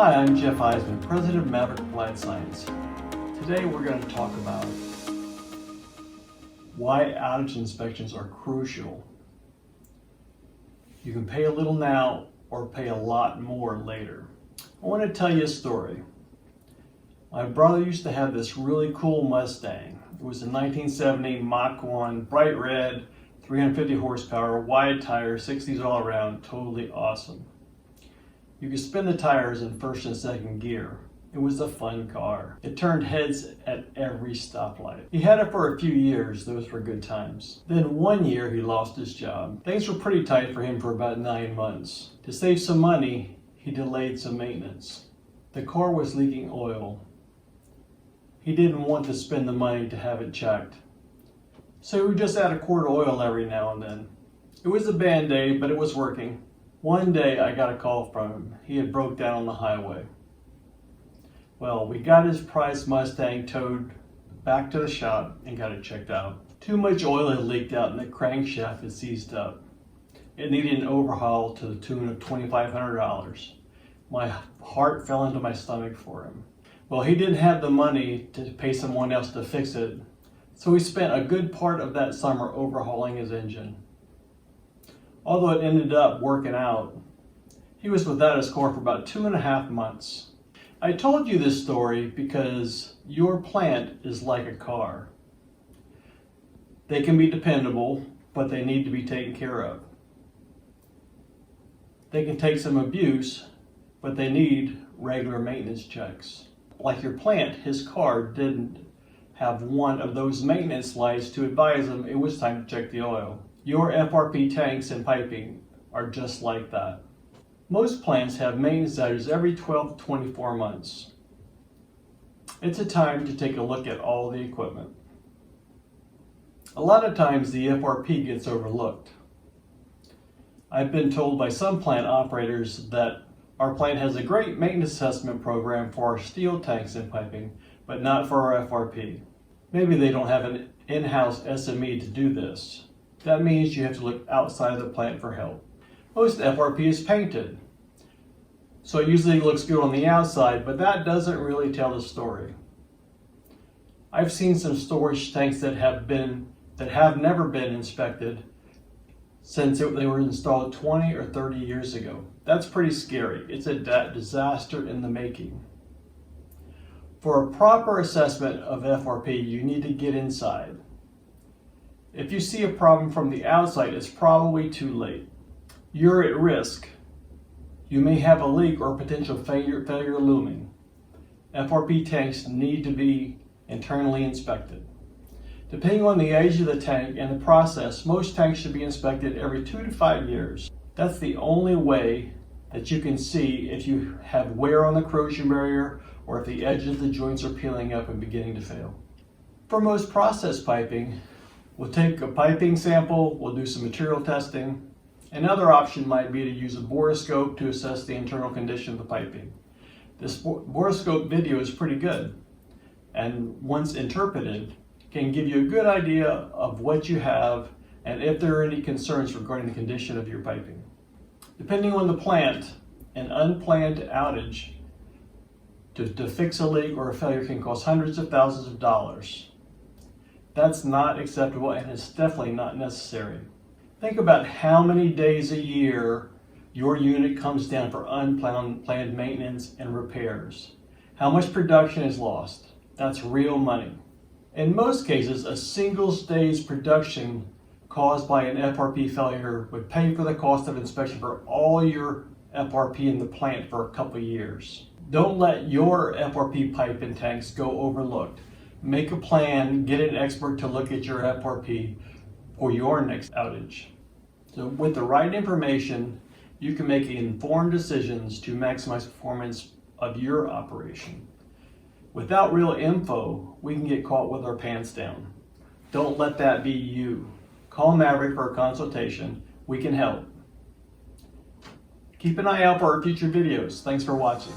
Hi, I'm Jeff Eisenman, President of Maverick Applied Science. Today we're going to talk about why outage inspections are crucial. You can pay a little now or pay a lot more later. I want to tell you a story. My brother used to have this really cool Mustang. It was a 1970 Mach 1, bright red, 350 horsepower, wide tires, 60s all around, totally awesome. You could spin the tires in first and second gear. It was a fun car. It turned heads at every stoplight. He had it for a few years. Those were good times. Then one year he lost his job. Things were pretty tight for him for about 9 months. To save some money, he delayed some maintenance. The car was leaking oil. He didn't want to spend the money to have it checked. So he would just add a quart of oil every now and then. It was a Band-Aid, but it was working. One day I got a call from him. He had broke down on the highway. Well, we got his prized Mustang towed back to the shop and got it checked out. Too much oil had leaked out and the crankshaft had seized up. It needed an overhaul to the tune of $2,500. My heart fell into my stomach for him. Well, he didn't have the money to pay someone else to fix it, so he spent a good part of that summer overhauling his engine. Although it ended up working out, he was without his car for about 2.5 months. I told you this story because your plant is like a car. They can be dependable, but they need to be taken care of. They can take some abuse, but they need regular maintenance checks. Like your plant, his car didn't have one of those maintenance lights to advise him it was time to check the oil. Your FRP tanks and piping are just like that. Most plants have maintenance outages every 12 to 24 months. It's a time to take a look at all the equipment. A lot of times the FRP gets overlooked. I've been told by some plant operators that our plant has a great maintenance assessment program for our steel tanks and piping, but not for our FRP. Maybe they don't have an in-house SME to do this. That means you have to look outside of the plant for help. Most FRP is painted, so it usually looks good on the outside, but that doesn't really tell the story. I've seen some storage tanks that have never been inspected since they were installed 20 or 30 years ago. That's pretty scary. It's a disaster in the making. For a proper assessment of FRP, you need to get inside. If you see a problem from the outside, it's probably too late. You're at risk. You may have a leak or potential failure looming. FRP tanks need to be internally inspected. Depending on the age of the tank and the process, most tanks should be inspected every 2 to 5 years. That's the only way that you can see if you have wear on the corrosion barrier or if the edges of the joints are peeling up and beginning to fail. For most process piping, we'll take a piping sample, we'll do some material testing. Another option might be to use a borescope to assess the internal condition of the piping. This borescope video is pretty good, and once interpreted, can give you a good idea of what you have and if there are any concerns regarding the condition of your piping. Depending on the plant, an unplanned outage to fix a leak or a failure can cost hundreds of thousands of dollars. That's not acceptable and it's definitely not necessary. Think about how many days a year your unit comes down for unplanned maintenance and repairs. How much production is lost? That's real money. In most cases, a single day's production caused by an FRP failure would pay for the cost of inspection for all your FRP in the plant for a couple of years. Don't let your FRP pipe and tanks go overlooked. Make a plan, get an expert to look at your FRP for your next outage. So with the right information, you can make informed decisions to maximize performance of your operation. Without real info, we can get caught with our pants down. Don't let that be you. Call Maverick for a consultation. We can help. Keep an eye out for our future videos. Thanks for watching.